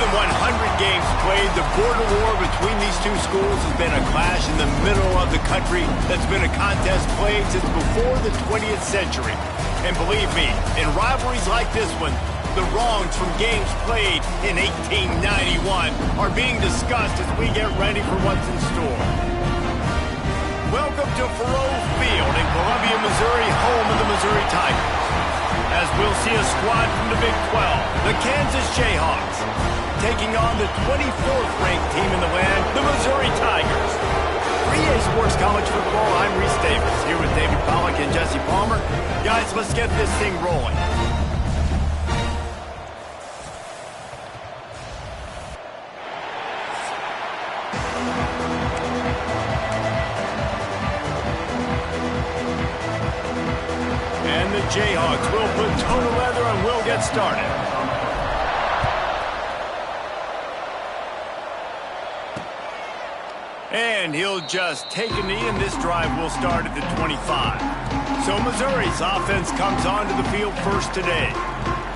than 100 games played, the border war between these two schools has been a clash in the middle of the country that's been a contest played since before the 20th century. And believe me, in rivalries like this one, the wrongs from games played in 1891 are being discussed as we get ready for what's in store. Welcome to Faurot Field in Columbia, Missouri, home of the Missouri Tigers. As we'll see a squad from the Big 12, the Kansas Jayhawks, taking on the 24th ranked team in the land, the Missouri Tigers. 3A Sports College Football, I'm Reese Davis, here with David Pollack and Jesse Palmer. Guys, let's get this thing rolling. And the Jayhawks will put toe to leather and we'll get started. And he'll just take a knee, and this drive will start at the 25. So Missouri's offense comes onto the field first today.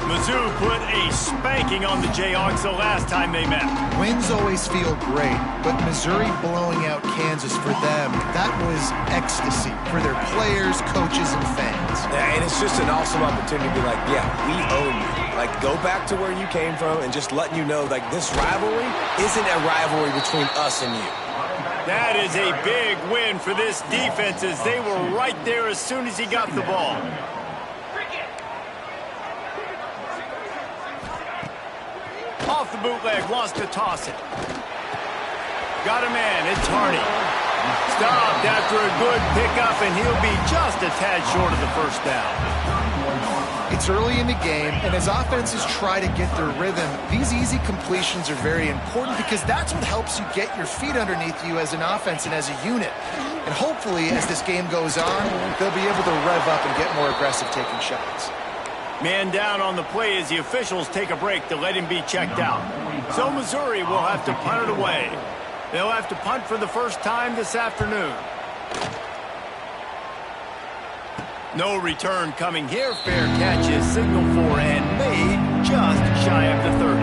Mizzou put a spanking on the Jayhawks the last time they met. Wins always feel great, but Missouri blowing out Kansas for them, that was ecstasy for their players, coaches, and fans. Yeah, and it's just an awesome opportunity to be like, yeah, we own you. Like, go back to where you came from and just letting you know, like, this rivalry isn't a rivalry between us and you. That is a big win for this defense as they were right there as soon as he got the ball. Off the bootleg, wants to toss it. Got a man, it's Hardy. Stopped after a good pickup, and he'll be just a tad short of the first down. It's early in the game, and as offenses try to get their rhythm, these easy completions are very important because that's what helps you get your feet underneath you as an offense and as a unit. And hopefully, as this game goes on, they'll be able to rev up and get more aggressive taking shots. Man down on the play as the officials take a break to let him be checked out. So Missouri will have to punt it away. They'll have to punt for the first time this afternoon. No return coming here. Fair catch is signaled for and made just shy of the 30.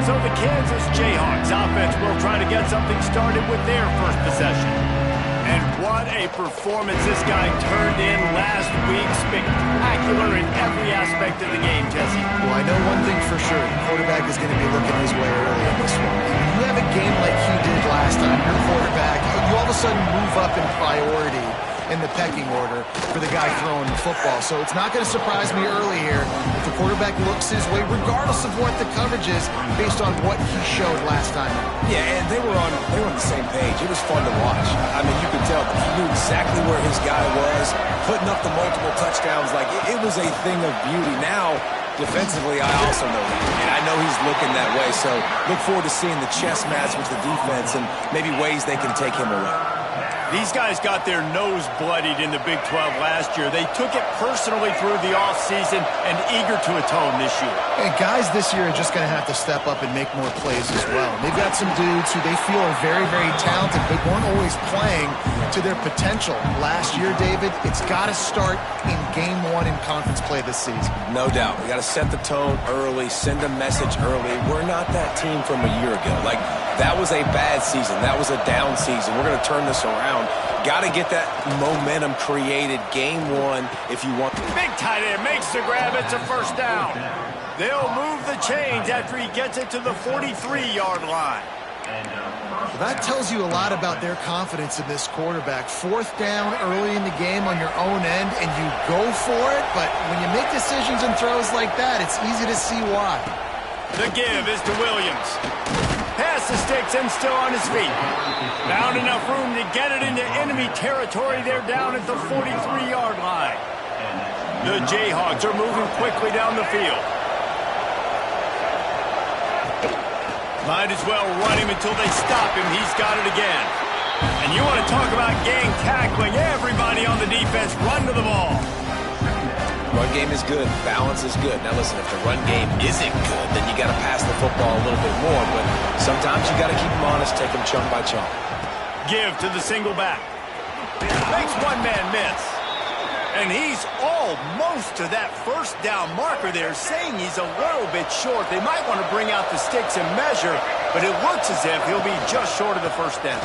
So the Kansas Jayhawks offense will try to get something started with their first possession. And what a performance this guy turned in last week. Spectacular in every aspect of the game, Jesse. Well, I know one thing for sure. The quarterback is going to be looking his way early in this one. When you have a game like he did last time, your quarterback, you all of a sudden move up in priority in the pecking order for the guy throwing the football. So it's not going to surprise me early here if the quarterback looks his way, regardless of what the coverage is, based on what he showed last time. Yeah, and they were on the same page. It was fun to watch. I mean, you could tell that he knew exactly where his guy was, putting up the multiple touchdowns. Like, it was a thing of beauty. Now, defensively, I also know that, and I know he's looking that way. So look forward to seeing the chess match with the defense and maybe ways they can take him away. These guys got their nose bloodied in the Big 12 last year. They took it personally through the offseason and eager to atone this year. And guys this year are just going to have to step up and make more plays as well. They've got some dudes who they feel are very, very talented, but weren't always playing to their potential. Last year, David, it's got to start in game one in conference play this season. No doubt. We got to set the tone early, send a message early. We're not that team from a year ago. Like, that was a bad season. That was a down season. We're going to turn this around. Got to get that momentum created game one if you want. Big tight end makes the grab. It's a first down. They'll move the chains after he gets it to the 43-yard line. Well, that tells you a lot about their confidence in this quarterback. Fourth down early in the game on your own end, and you go for it. But when you make decisions and throws like that, it's easy to see why. The give is to Williams. Pass the sticks and still on his feet. Found enough room to get it into enemy territory. They're down at the 43-yard line. The Jayhawks are moving quickly down the field. Might as well run him until they stop him. He's got it again. And you want to talk about gang tackling. Everybody on the defense run to the ball. Run game is good. Balance is good. Now listen, if the run game isn't good, then you got to pass the football a little bit more. But sometimes you got to keep them honest, take them chunk by chunk. Give to the single back. Makes one man miss. And he's almost to that first down marker there, saying he's a little bit short. They might want to bring out the sticks and measure, but it looks as if he'll be just short of the first down.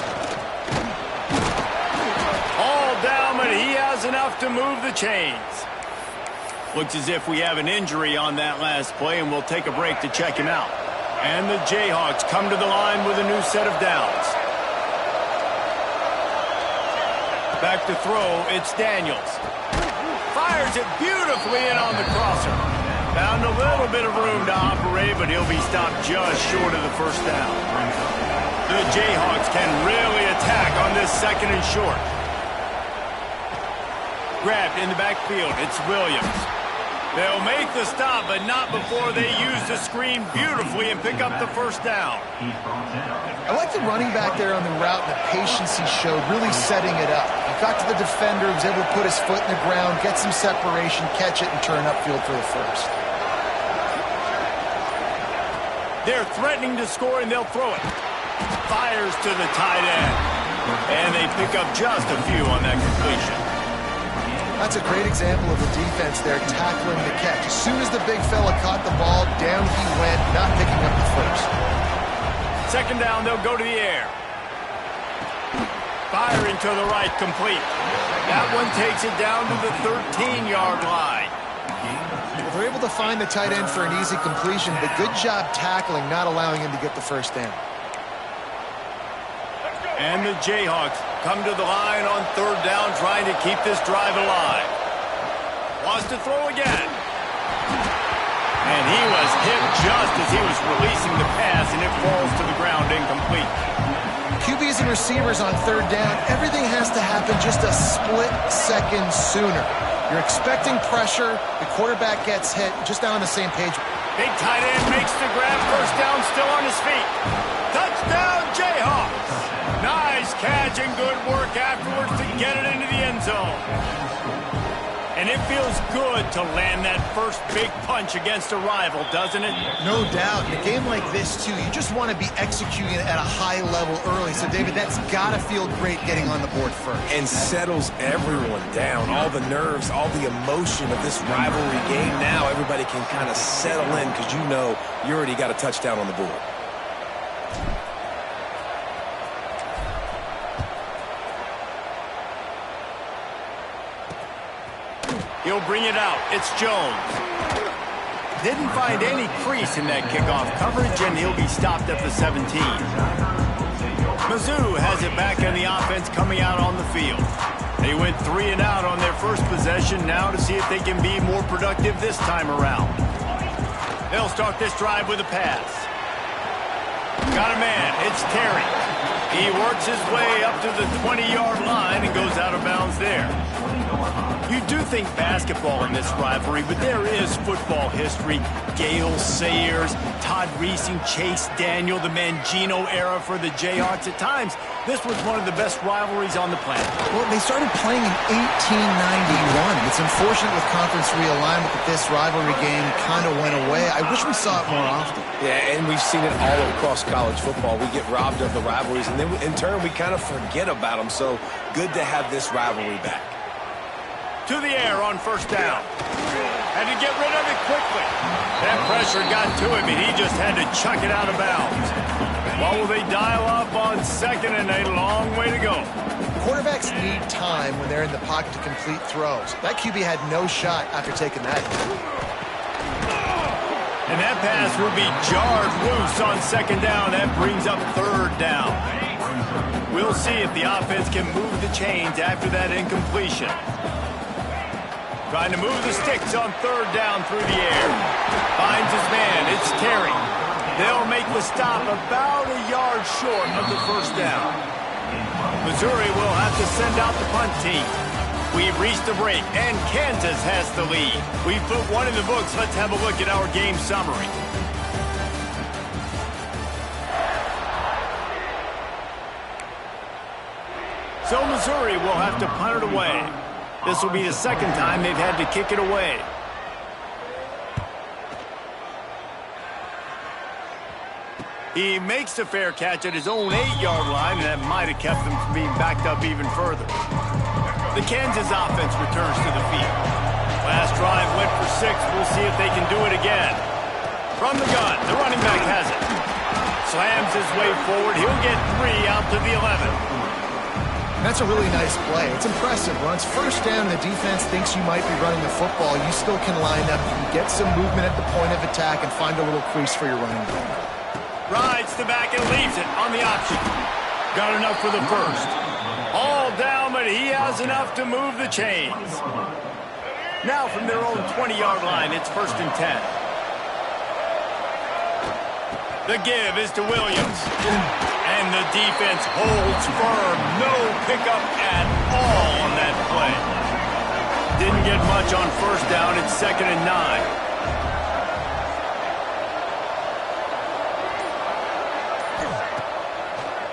All down, but he has enough to move the chains. Looks as if we have an injury on that last play, and we'll take a break to check him out. And the Jayhawks come to the line with a new set of downs. Back to throw, it's Daniels. Fires it beautifully in on the crosser. Found a little bit of room to operate, but he'll be stopped just short of the first down. The Jayhawks can really attack on this second and short. Grabbed in the backfield, it's Williams. They'll make the stop, but not before they use the screen beautifully and pick up the first down. I like the running back there on the route and the patience he showed, really setting it up. He got to the defender, was able to put his foot in the ground, get some separation, catch it, and turn upfield for the first. They're threatening to score, and they'll throw it. Fires to the tight end. And they pick up just a few on that completion. That's a great example of the defense there, tackling the catch. As soon as the big fella caught the ball, down he went, not picking up the first. Second down, they'll go to the air. Firing to the right, complete. That one takes it down to the 13-yard line. Well, they're able to find the tight end for an easy completion, but good job tackling, not allowing him to get the first down. And the Jayhawks come to the line on third down, trying to keep this drive alive. Wants to throw again. And he was hit just as he was releasing the pass, and it falls to the ground incomplete. QBs and receivers on third down, everything has to happen just a split second sooner. You're expecting pressure, the quarterback gets hit, just not on the same page. Big tight end makes the grab, first down, still on his feet. Touchdown, Jayhawks! Nice catch and good work afterwards to get it into the end zone. And it feels good to land that first big punch against a rival, doesn't it? No doubt. In a game like this, too, you just want to be executing at a high level early. So, David, that's got to feel great getting on the board first. And settles everyone down. All the nerves, all the emotion of this rivalry game. Now everybody can kind of settle in because you know you already got a touchdown on the board. He'll bring it out. It's Jones. Didn't find any crease in that kickoff coverage, and he'll be stopped at the 17. Mizzou has it back on the offense coming out on the field. They went 3 and out on their first possession, now to see if they can be more productive this time around. They'll start this drive with a pass. Got a man. It's Terry. He works his way up to the 20-yard line and goes out of bounds there. You do think basketball in this rivalry, but there is football history. Gale Sayers, Todd Reesing, Chase Daniel, the Mangino era for the Jayhawks. At times, this was one of the best rivalries on the planet. Well, they started playing in 1891. It's unfortunate with conference realignment that this rivalry game kind of went away. I wish we saw it more often. Yeah, and we've seen it all across college football. We get robbed of the rivalries, and then in turn, we kind of forget about them. So good to have this rivalry back. To the air on first down. Had to get rid of it quickly. That pressure got to him, and he just had to chuck it out of bounds. What will they dial up on second, and a long way to go? Quarterbacks need time when they're in the pocket to complete throws. That QB had no shot after taking that. And that pass will be jarred loose on second down. That brings up third down. We'll see if the offense can move the chains after that incompletion. Trying to move the sticks on third down through the air. Finds his man. It's Terry. They'll make the stop about a yard short of the first down. Missouri will have to send out the punt team. We've reached the break, and Kansas has the lead. We've put one in the books. Let's have a look at our game summary. So Missouri will have to punt it away. This will be the second time they've had to kick it away. He makes the fair catch at his own 8-yard line, and that might have kept them from being backed up even further. The Kansas offense returns to the field. Last drive went for 6. We'll see if they can do it again. From the gun, the running back has it. Slams his way forward. He'll get 3 out to the 11. That's a really nice play. It's impressive. When it's first down, the defense thinks you might be running the football. You still can line up. You can get some movement at the point of attack and find a little crease for your running back. Rides the back and leaves it on the option. Got enough for the first. All down, but he has enough to move the chains. Now from their own 20-yard line, it's 1st and 10. The give is to Williams. And the defense holds firm. No pickup at all on that play. Didn't get much on 1st down. It's 2nd and 9.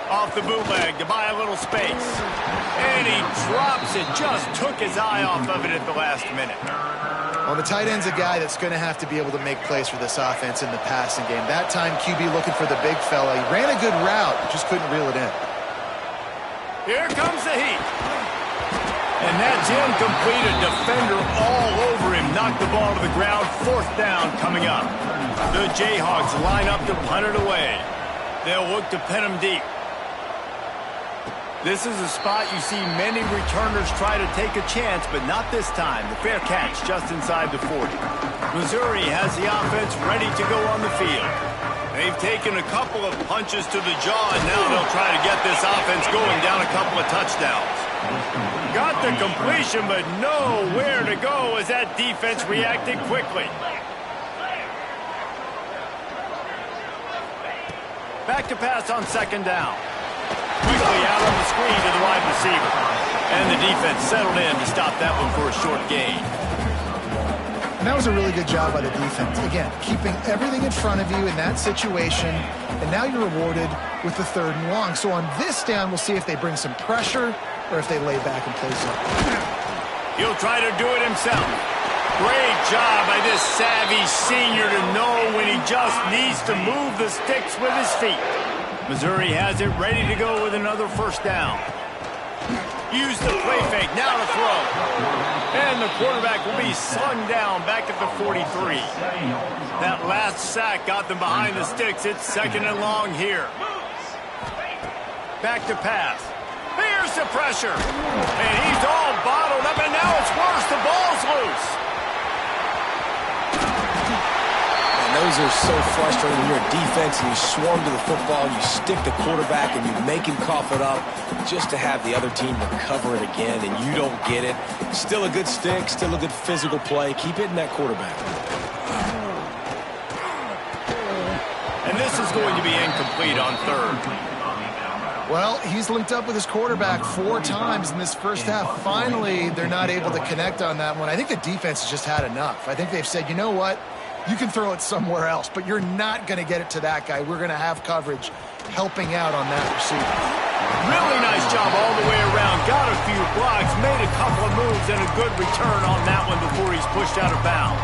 Off the bootleg to buy a little space. And he drops it. Just took his eye off of it at the last minute. Well, the tight end's a guy that's going to have to be able to make plays for this offense in the passing game. That time, QB looking for the big fella. He ran a good route, but just couldn't reel it in. Here comes the heat. And that's incomplete. A defender all over him. Knocked the ball to the ground. 4th down coming up. The Jayhawks line up to punt it away. They'll look to pin him deep. This is a spot you see many returners try to take a chance, but not this time. The fair catch just inside the 40. Missouri has the offense ready to go on the field. They've taken a couple of punches to the jaw, and now they'll try to get this offense going down a couple of touchdowns. Got the completion, but nowhere to go as that defense reacted quickly. Back to pass on 2nd down. Quickly out on the screen to the wide receiver. And the defense settled in to stop that one for a short gain. And that was a really good job by the defense. Again, keeping everything in front of you in that situation, and now you're rewarded with the 3rd and long. So on this down, we'll see if they bring some pressure or if they lay back and play zone. He'll try to do it himself. Great job by this savvy senior to know when he just needs to move the sticks with his feet. Missouri has it ready to go with another 1st down. Use the play fake, now to throw. And the quarterback will be slung down back at the 43. That last sack got them behind the sticks. It's 2nd and long here. Back to pass. Here's the pressure. And he's all bottled up, and now it's worse. The ball's loose. Those are so frustrating when you're a defense and you swarm to the football, you stick the quarterback and you make him cough it up just to have the other team recover it again and you don't get it. Still a good stick, still a good physical play. Keep hitting that quarterback. And this is going to be incomplete on 3rd. Well, he's linked up with his quarterback 4 times in this first half. Finally, they're not able to connect on that one. I think the defense has just had enough. I think they've said, you know what? You can throw it somewhere else, but you're not going to get it to that guy. We're going to have coverage helping out on that receiver. Really nice job all the way around. Got a few blocks, made a couple of moves, and a good return on that one before he's pushed out of bounds.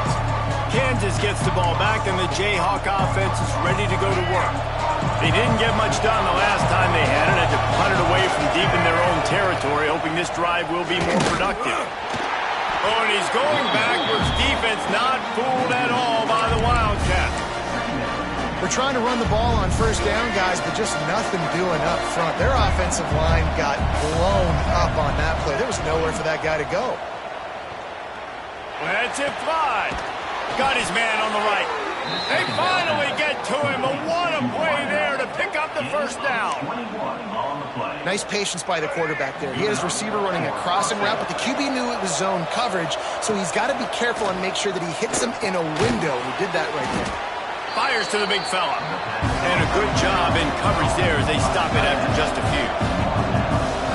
Kansas gets the ball back, and the Jayhawk offense is ready to go to work. They didn't get much done the last time they had it. Had to punt it away from deep in their own territory, hoping this drive will be more productive. Oh, and he's going backwards. Defense not fooled at all by the Wildcats. They're trying to run the ball on 1st down, guys, but just nothing doing up front. Their offensive line got blown up on that play. There was nowhere for that guy to go. Lets it fly. Got his man on the right. They finally get to him. But what a play there to pick up the 1st down. Nice patience by the quarterback there. He had his receiver running a crossing route, but the QB knew it was zone coverage, so he's got to be careful and make sure that he hits him in a window. He did that right there. Fires to the big fella. And a good job in coverage there as they stop it after just a few.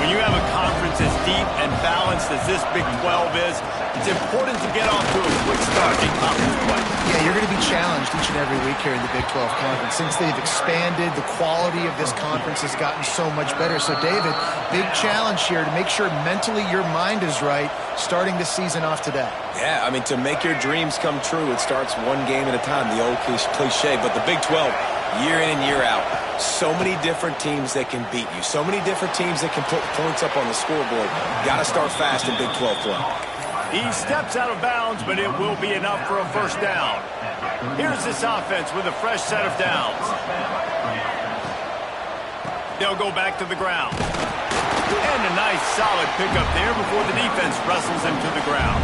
When you have a conference as deep and balanced as this Big 12 is, it's important to get off to a quick start in conference play. Yeah, you're going to be challenged each and every week here in the Big 12 Conference. Since they've expanded, the quality of this conference has gotten so much better. So, David, big challenge here to make sure mentally your mind is right starting the season off today. Yeah, I mean, to make your dreams come true, it starts one game at a time, the old cliche. But the Big 12 year in and year out. So many different teams that can beat you. So many different teams that can put points up on the scoreboard. Got to start fast in Big 12 play. He steps out of bounds, but it will be enough for a first down. Here's this offense with a fresh set of downs. They'll go back to the ground. And a nice solid pickup there before the defense wrestles him to the ground.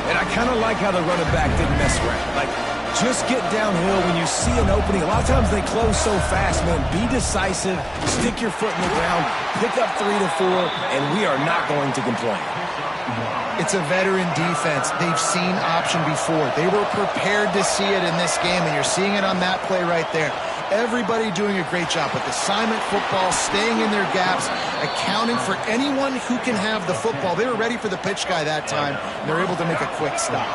And I kind of like how the running back didn't mess around. Like, just get downhill when you see an opening. A lot of times they close so fast, man. Be decisive, stick your foot in the ground, pick up 3 to 4, and we are not going to complain. It's a veteran defense. They've seen option before. They were prepared to see it in this game, and you're seeing it on that play right there. Everybody doing a great job with assignment football, staying in their gaps, accounting for anyone who can have the football. They were ready for the pitch guy that time, and they're able to make a quick stop.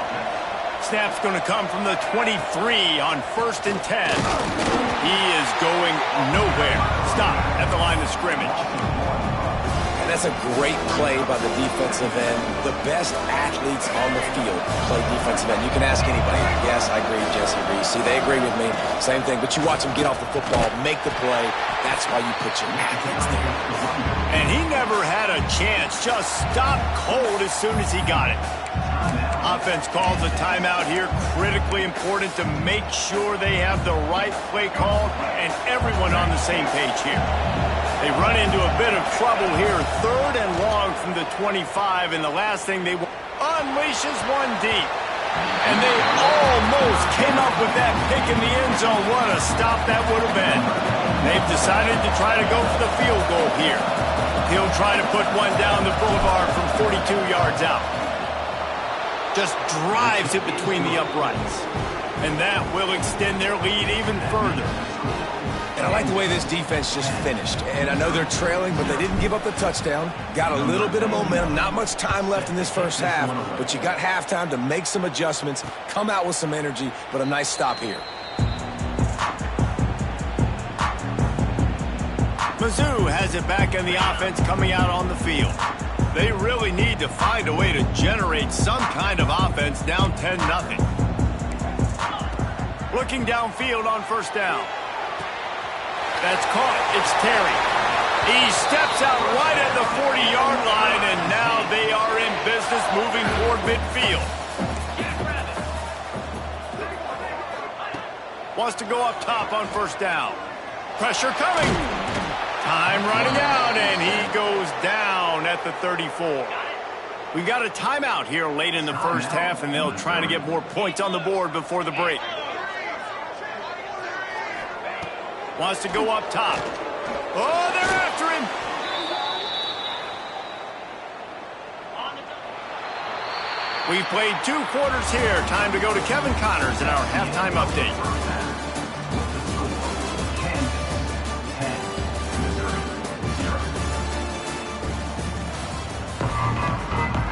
Snap's going to come from the 23 on 1st and 10. He is going nowhere. Stop at the line of scrimmage. And that's a great play by the defensive end. The best athletes on the field play defensive end. You can ask anybody. Yes, I agree, Jesse Reese. See, they agree with me. Same thing. But you watch them get off the football, make the play. That's why you put your athletes there. And he never had a chance. Just stopped cold as soon as he got it. Offense calls a timeout here. Critically important to make sure they have the right play call and everyone on the same page here. They run into a bit of trouble here. 3rd and long from the 25, and the last thing they want unleashes one deep. And they almost came up with that pick in the end zone. What a stop that would have been. They've decided to try to go for the field goal here. He'll try to put one down the boulevard from 42 yards out. Just drives it between the uprights. And that will extend their lead even further. And I like the way this defense just finished. And I know they're trailing, but they didn't give up the touchdown. Got a little bit of momentum. Not much time left in this first half, but you got halftime to make some adjustments, come out with some energy, but a nice stop here. Mizzou has it back in the offense coming out on the field. They really need to find a way to generate some kind of offense down 10-0. Looking downfield on 1st down. That's caught. It's Terry. He steps out right at the 40-yard line, and now they are in business moving toward midfield. Wants to go up top on 1st down. Pressure coming. Time running out, and he goes down at the 34. We got a timeout here late in the first half, and they'll try to get more points on the board before the break. Wants to go up top. Oh, they're after him. We've played 2 quarters here. Time to go to Kevin Connors in our halftime update.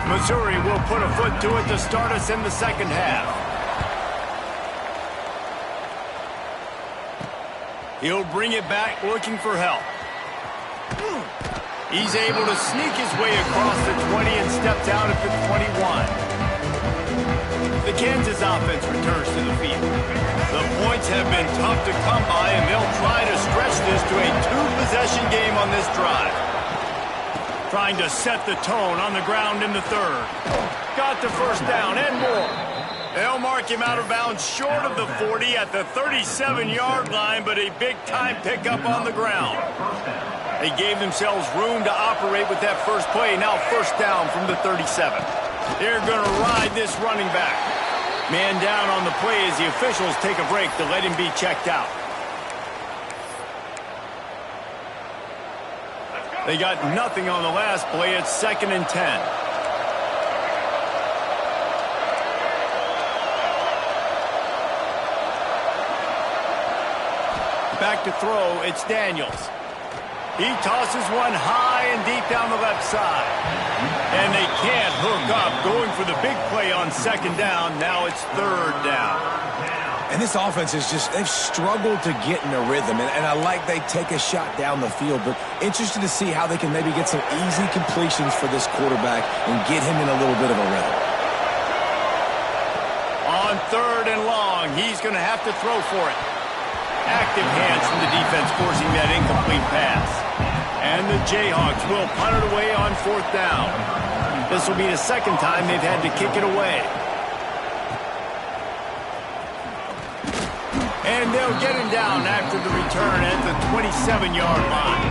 Missouri will put a foot to it to start us in the second half. He'll bring it back looking for help. He's able to sneak his way across the 20 and steps out at the 21. The Kansas offense returns to the field. The points have been tough to come by, and they'll try to stretch this to a 2-possession game on this drive. Trying to set the tone on the ground in the 3rd. Got the 1st down and more. They'll mark him out of bounds short of the 40 at the 37-yard line, but a big-time pickup on the ground. They gave themselves room to operate with that first play. Now 1st down from the 37. They're going to ride this running back. Man down on the play as the officials take a break to let him be checked out. They got nothing on the last play. It's 2nd and 10. Back to throw, it's Daniels. He tosses one high and deep down the left side. And they can't hook up, going for the big play on 2nd down. Now it's 3rd down. And this offense is just, they've struggled to get in a rhythm. And I like they take a shot down the field, but interested to see how they can maybe get some easy completions for this quarterback and get him in a little bit of a rhythm. On 3rd and long, he's going to have to throw for it. Active hands from the defense forcing that incomplete pass. And the Jayhawks will punt it away on 4th down. This will be the second time they've had to kick it away. And they'll get him down after the return at the 27-yard line.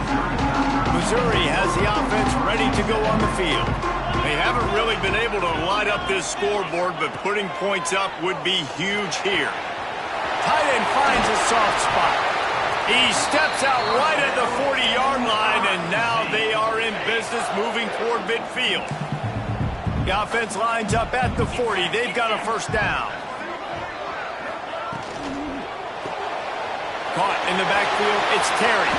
Missouri has the offense ready to go on the field. They haven't really been able to light up this scoreboard, but putting points up would be huge here. Tight end finds a soft spot. He steps out right at the 40-yard line, and now they are in business moving toward midfield. The offense lines up at the 40. They've got a first down. Caught in the backfield, it's Terry.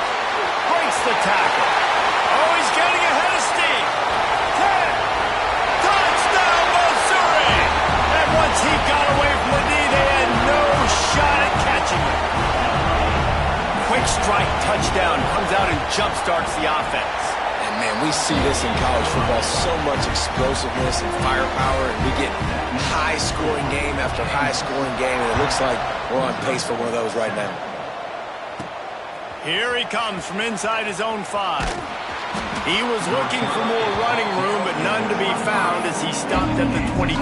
Breaks the tackle. Oh, he's getting ahead of steam. 10. Touchdown, Missouri! And once he got away from the knee, they had no shot at catching him. Quick strike touchdown comes out and jump-starts the offense. And, man, we see this in college football, so much explosiveness and firepower, and we get high-scoring game after high-scoring game, and it looks like we're on pace for one of those right now. Here he comes from inside his own 5. He was looking for more running room, but none to be found as he stopped at the 23.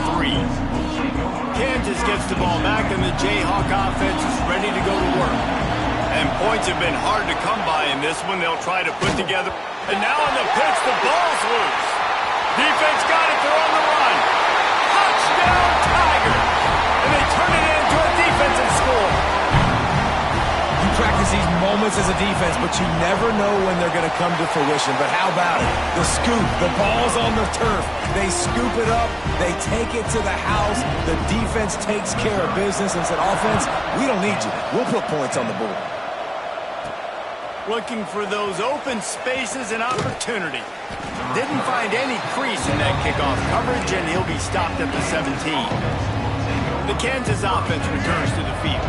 Kansas gets the ball back, and the Jayhawk offense is ready to go to work. And points have been hard to come by in this one. They'll try to put together. And now on the pitch, the ball's loose. Defense got it. They're on the run. Touchdown, Tigers! And they turn it into a defensive score. Practice these moments as a defense, but you never know when they're going to come to fruition. But how about it? The scoop, the ball's on the turf. They scoop it up, they take it to the house. The defense takes care of business and said, offense, we don't need you. We'll put points on the board. Looking for those open spaces and opportunity. Didn't find any crease in that kickoff coverage, and he'll be stopped at the 17. The Kansas offense returns to the field.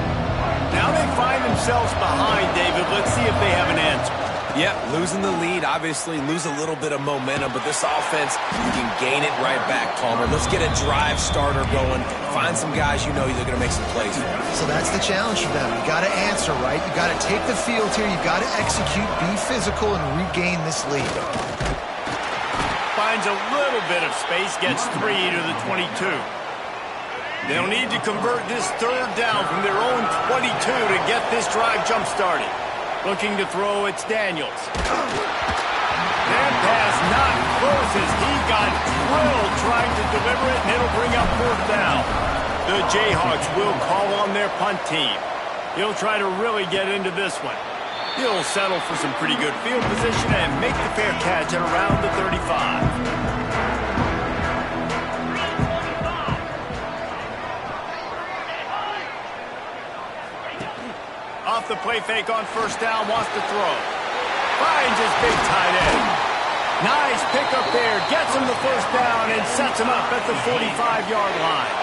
Now they find themselves behind, David. Let's see if they have an answer. Yep, losing the lead, obviously lose a little bit of momentum, but this offense, you can gain it right back, Palmer. Let's get a drive starter going. Find some guys you know they're going to make some plays for. So that's the challenge for them. You got to answer, right? You got to take the field here. You got to execute, be physical, and regain this lead. Finds a little bit of space, gets 3 to the 22. They'll need to convert this 3rd down from their own 22 to get this drive jump-started. Looking to throw, it's Daniels. That pass not close as he got drilled trying to deliver it, and it'll bring up 4th down. The Jayhawks will call on their punt team. He'll try to really get into this one. He'll settle for some pretty good field position and make the fair catch at around the 35. Off the play fake on 1st down, wants to throw. Finds his big tight end. Nice pickup there, gets him the 1st down and sets him up at the 45-yard line.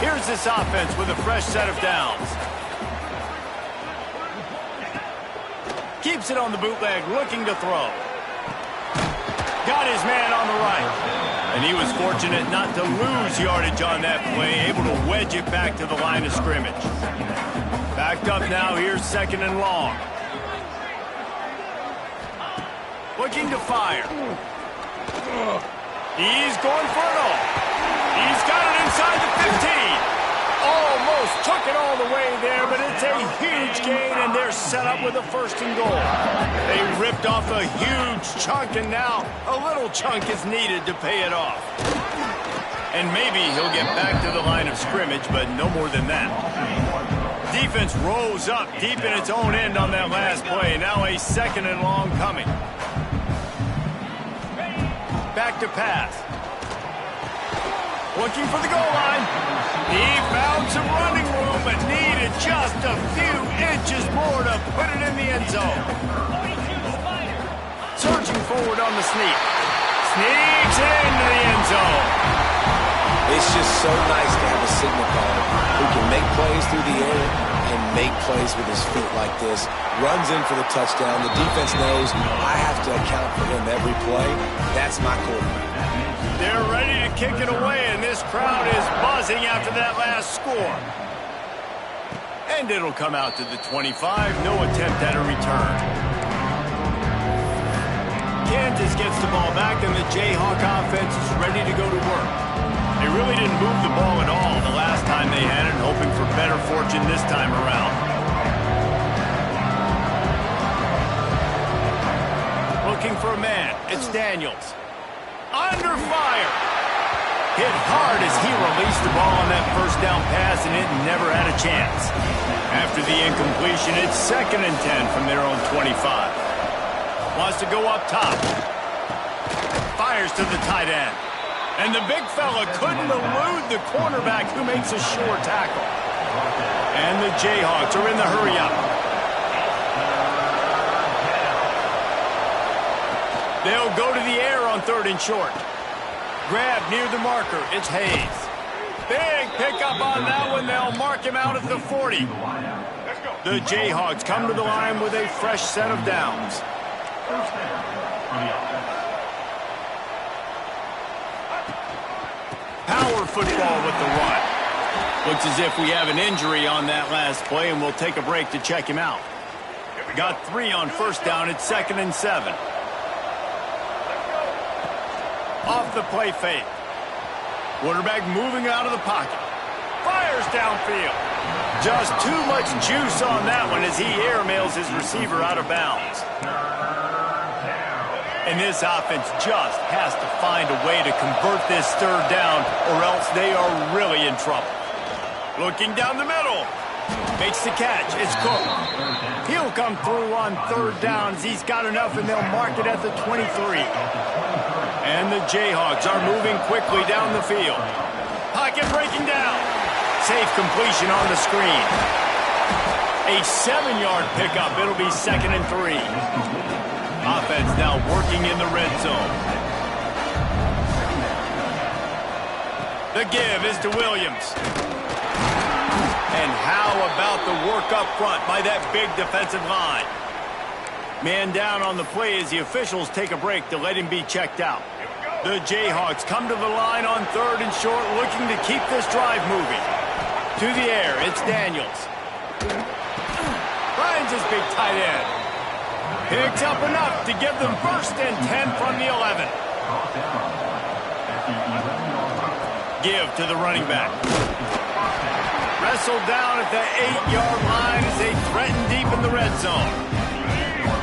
Here's this offense with a fresh set of downs. Keeps it on the bootleg, looking to throw. Got his man on the right. And he was fortunate not to lose yardage on that play, able to wedge it back to the line of scrimmage. Backed up now, here's 2nd and long. Looking to fire. He's going for it all. He's got it inside the 15. Almost took it all the way there, but it's a huge gain, and they're set up with a 1st and goal. They ripped off a huge chunk, and now a little chunk is needed to pay it off. And maybe he'll get back to the line of scrimmage, but no more than that. Defense rose up deep in its own end on that last play. Now a 2nd and long coming. Back to pass. Looking for the goal line. He found some running room, but needed just a few inches more to put it in the end zone. Surging forward on the sneak. Sneaks into the end zone. It's just so nice to have a signal caller who can make plays through the air and make plays with his feet like this. Runs in for the touchdown. The defense knows I have to account for him every play. That's my quarterback. They're ready to kick it away, and this crowd is buzzing after that last score. And it'll come out to the 25. No attempt at a return. Kansas gets the ball back, and the Jayhawk offense is ready to go to work. They really didn't move the ball at all the last time they had it, hoping for better fortune this time around. Looking for a man. It's Daniels. Under fire. Hit hard as he released the ball on that first down pass, and it never had a chance. After the incompletion, it's 2nd and 10 from their own 25. Wants to go up top. Fires to the tight end. And the big fella couldn't elude the cornerback who makes a sure tackle. And the Jayhawks are in the hurry-up. They'll go to the air on 3rd and short. Grab near the marker. It's Hayes. Big pickup on that one. They'll mark him out at the 40. The Jayhawks come to the line with a fresh set of downs. Power football with the run. Looks as if we have an injury on that last play, and we'll take a break to check him out. Got 3 on 1st down. It's 2nd and 7. Off the play fake. Quarterback moving out of the pocket. Fires downfield. Just too much juice on that one as he airmails his receiver out of bounds. And this offense just has to find a way to convert this 3rd down, or else they are really in trouble. Looking down the middle. Makes the catch. It's Cook. He'll come through on 3rd down as he's got enough, and they'll mark it at the 23. And the Jayhawks are moving quickly down the field. Pocket breaking down. Safe completion on the screen. A 7-yard pickup. It'll be 2nd and 3. Offense now working in the red zone. The give is to Williams. And how about the work up front by that big defensive line? Man down on the play as the officials take a break to let him be checked out. The Jayhawks come to the line on 3rd and short, looking to keep this drive moving. To the air, it's Daniels. Finds his big tight end. Picks up enough to give them 1st and 10 from the 11. Give to the running back. Wrestled down at the 8-yard line as they threaten deep in the red zone.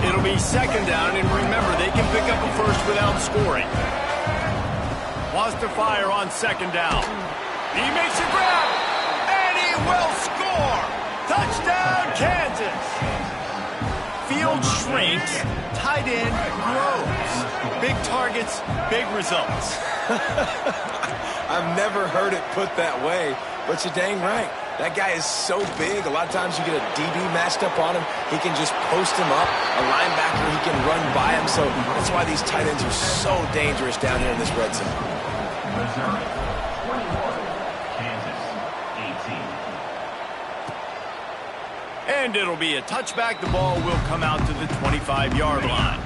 It'll be 2nd down, and remember, they can pick up a 1st without scoring. Wants to fire on 2nd down. He makes a grab, and he will score! Touchdown, Kansas! Field shrinks, tight end grows. Big targets, big results. I've never heard it put that way, but you're dang right. That guy is so big. A lot of times you get a DB matched up on him. He can just post him up. A linebacker, he can run by him. So that's why these tight ends are so dangerous down here in this red zone. And it'll be a touchback. The ball will come out to the 25-yard line.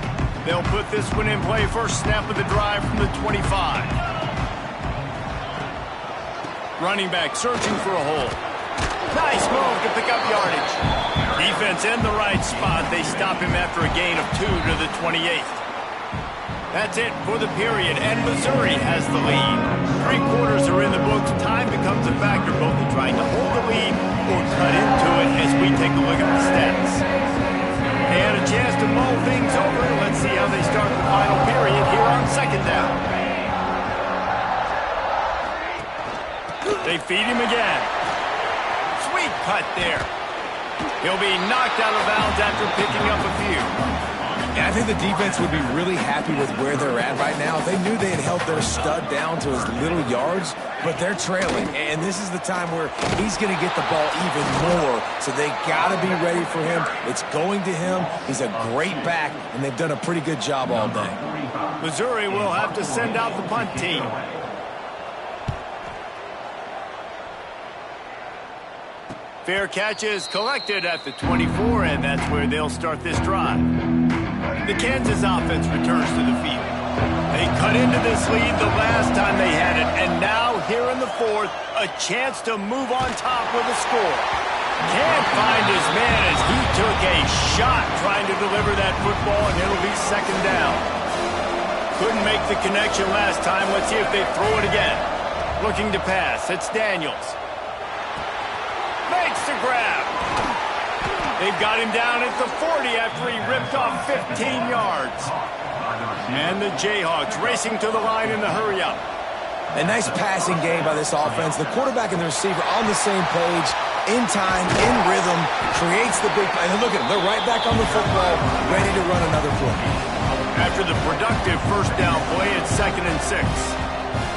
They'll put this one in play. First snap of the drive from the 25. Running back searching for a hole. Nice move to pick up yardage. Defense in the right spot. They stop him after a gain of 2 to the 28th. That's it for the period, and Missouri has the lead. 3 quarters are in the books. Time becomes a factor, both in trying to hold the lead or cut into it as we take a look at the stats. They had a chance to mull things over. Let's see how they start the final period here on 2nd down. They feed him again. Sweet cut there. He'll be knocked out of bounds after picking up a few. And I think the defense would be really happy with where they're at right now. They knew they had held their stud down to his little yards, but they're trailing. And this is the time where he's going to get the ball even more. So they got to be ready for him. It's going to him. He's a great back, and they've done a pretty good job all day. Missouri will have to send out the punt team. Fair catch is collected at the 24, and that's where they'll start this drive. The Kansas offense returns to the field. They cut into this lead the last time they had it, and now here in the 4th, a chance to move on top with a score. Can't find his man as he took a shot trying to deliver that football, and it'll be second down. Couldn't make the connection last time. Let's see if they throw it again. Looking to pass. It's Daniels. Makes the grab. They've got him down at the 40 after he ripped off 15 yards. And the Jayhawks racing to the line in the hurry-up. A nice passing game by this offense. The quarterback and the receiver on the same page, in time, in rhythm, creates the big play. And look at them. They're right back on the football, ready to run another play. After the productive first down play, it's 2nd and 6.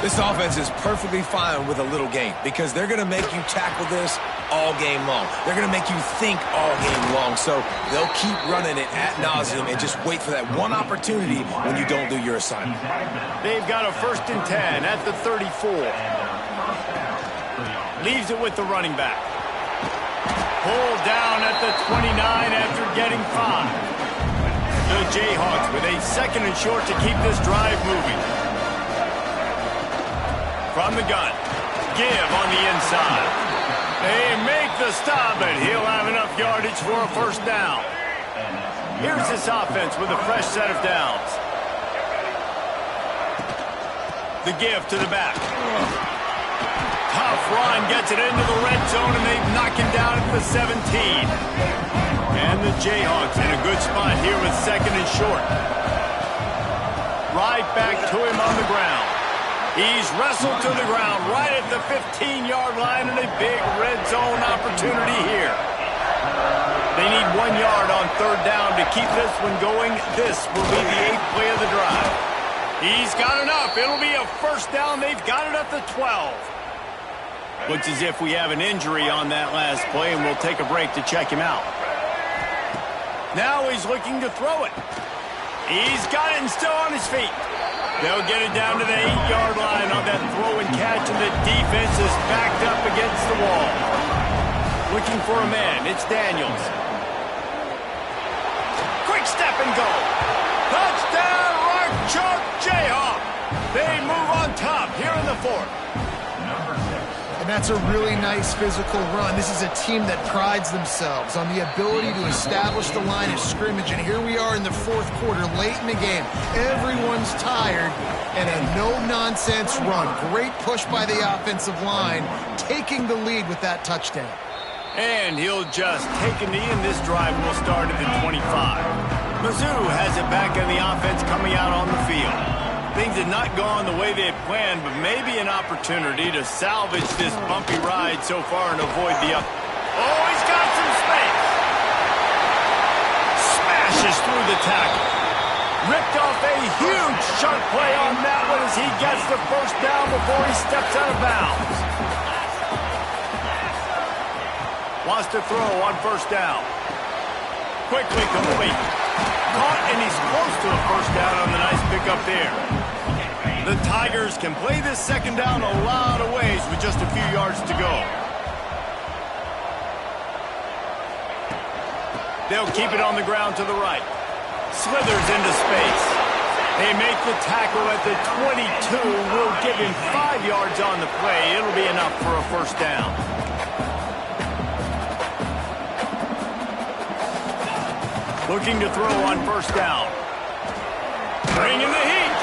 This offense is perfectly fine with a little game because they're going to make you tackle this all game long. They're going to make you think all game long. So they'll keep running it ad nauseum and just wait for that one opportunity when you don't do your assignment. They've got a 1st and 10 at the 34. Leaves it with the running back. Pulled down at the 29 after getting 5. The Jayhawks with a 2nd and short to keep this drive moving. From the gun, give on the inside. They make the stop, and he'll have enough yardage for a 1st down. Here's this offense with a fresh set of downs. The give to the back. Tough run, gets it into the red zone, and they knock him down at the 17. And the Jayhawks in a good spot here with 2nd and short. Right back to him on the ground. He's wrestled to the ground right at the 15-yard line, and a big red zone opportunity here. They need 1 yard on 3rd down to keep this one going. This will be the 8th play of the drive. He's got enough. It'll be a 1st down. They've got it at the 12. Looks as if we have an injury on that last play, and we'll take a break to check him out. Now he's looking to throw it. He's got it and still on his feet. They'll get it down to the 8-yard line on that throw and catch, and the defense is backed up against the wall. Looking for a man. It's Daniels. Quick step and go. Touchdown, Rock Jayhawk. They move on top here in the 4th. And that's a really nice physical run. This is a team that prides themselves on the ability to establish the line of scrimmage. And here we are in the 4th quarter, late in the game. Everyone's tired, and a no-nonsense run. Great push by the offensive line, taking the lead with that touchdown. And he'll just take a knee, and this drive will start at the 25. Mizzou has it back on the offense coming out on the field. Things have not gone the way they had planned, but maybe an opportunity to salvage this bumpy ride so far and avoid the up. Oh, he's got some space. Smashes through the tackle. Ripped off a huge chunk play on that one as he gets the 1st down before he steps out of bounds. Wants to throw on 1st down. Quickly complete. Caught, and he's close to a 1st down on the nice pickup there. The Tigers can play this 2nd down a lot of ways with just a few yards to go. They'll keep it on the ground to the right. Slithers into space. They make the tackle at the 22. Will give him 5 yards on the play. It'll be enough for a 1st down. Looking to throw on 1st down. Bringing the heat.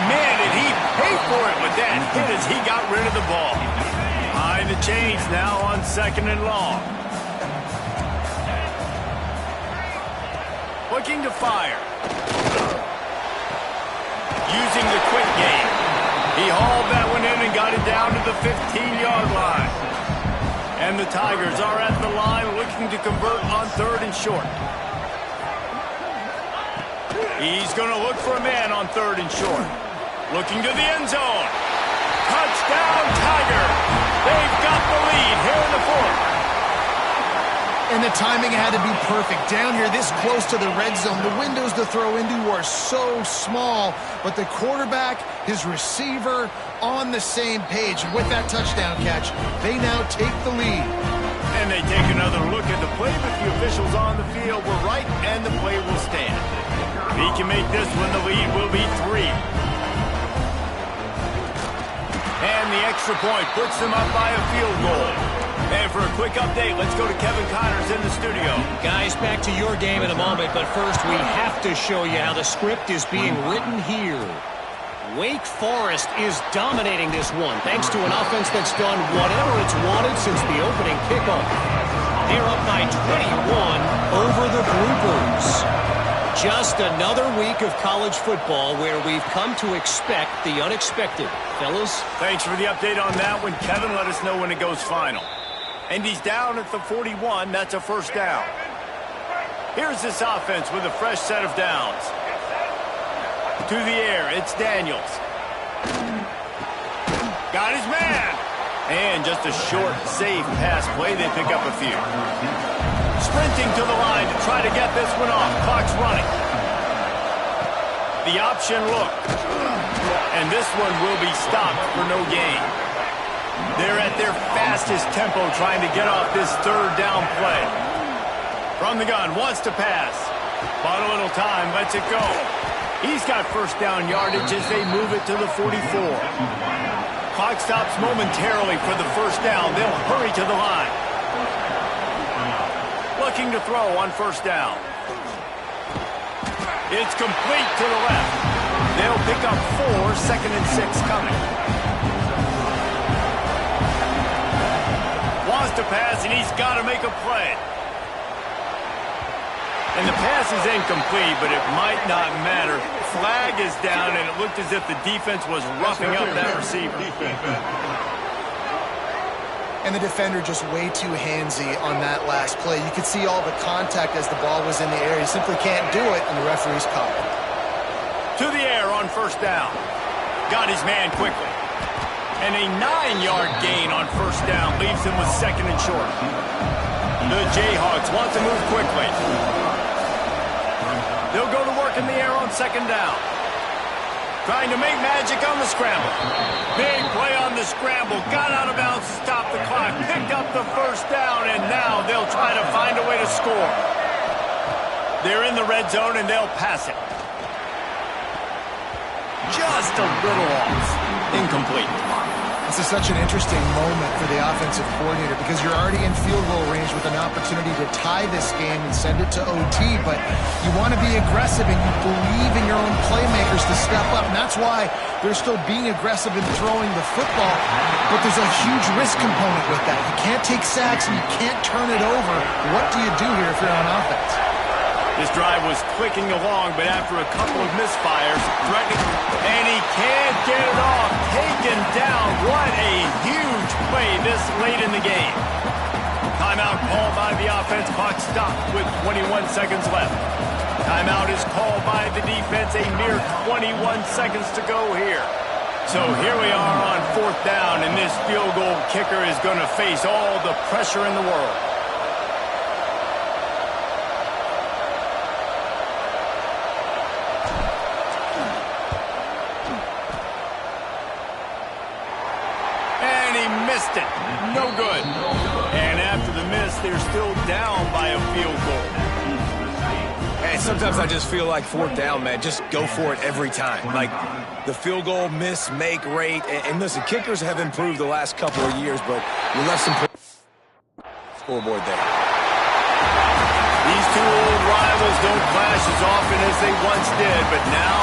Man, did he pay for it with that hit as he got rid of the ball. Behind the chains now on 2nd and long. Looking to fire. Using the quick game. He hauled that one in and got it down to the 15-yard line. And the Tigers are at the line looking to convert on 3rd and short. He's going to look for a man on 3rd and short. Looking to the end zone. Touchdown, Tiger. They've got the lead here in the 4th. And the timing had to be perfect. Down here this close to the red zone, the windows to throw into are so small, but the quarterback, his receiver, on the same page. And with that touchdown catch, they now take the lead. And they take another look at the play, but the officials on the field were right, and the play will stand. If he can make this one, the lead will be 3. And the extra point puts them up by a field goal. And for a quick update, let's go to Kevin Connors in the studio. Guys, back to your game in a moment, but first we have to show you how the script is being written here. Wake Forest is dominating this one, thanks to an offense that's done whatever it's wanted since the opening kickoff. They're up by 21 over the Groupers. Just another week of college football where we've come to expect the unexpected. Fellas? Thanks for the update on that one. Kevin, let us know when it goes final. And he's down at the 41. That's a first down. Here's this offense with a fresh set of downs. To the air, it's Daniels. Got his man. And just a short, safe pass play. They pick up a few. Sprinting to the line to try to get this one off. Clock's running. The option look. And this one will be stopped for no gain. They're at their fastest tempo trying to get off this third down play. From the gun, wants to pass. Bought a little time, lets it go. He's got first down yardage as they move it to the 44. Clock stops momentarily for the first down. They'll hurry to the line. Looking to throw on first down. It's complete to the left. They'll pick up 4, 2nd and 6 coming. Wants to pass, and he's got to make a play. And the pass is incomplete, but it might not matter. Flag is down, and it looked as if the defense was roughing up that receiver. And the defender just way too handsy on that last play. You could see all the contact as the ball was in the air. He simply can't do it, and the referee's caught it. To the air on first down. Got his man quickly. And a 9-yard gain on first down leaves him with 2nd and short. The Jayhawks want to move quickly. They'll go to work in the air on 2nd down. Trying to make magic on the scramble. Big play on the scramble. Got out of bounds, stopped the clock, picked up the first down, and now they'll try to find a way to score. They're in the red zone, and they'll pass it. Just a little off. Incomplete. This is such an interesting moment for the offensive coordinator because you're already in field goal range with an opportunity to tie this game and send it to OT, but you want to be aggressive and you believe in your own playmakers to step up, and that's why they're still being aggressive in throwing the football, but there's a huge risk component with that. You can't take sacks and you can't turn it over. What do you do here if you're on offense? This drive was clicking along, but after a couple of misfires, threatening, and he can't get it off. Taken down. What a huge play this late in the game. Timeout called by the offense. Clock stopped with 21 seconds left. Timeout is called by the defense. A mere 21 seconds to go here. So here we are on 4th down, and this field goal kicker is going to face all the pressure in the world. Missed it. No good. And after the miss, they're still down by a field goal. Hey, sometimes I just feel like 4th down, man. Just go for it every time. Like the field goal miss, make rate. And listen, kickers have improved the last couple of years, but you left some scoreboard there. These two old rivals don't clash as often as they once did, but now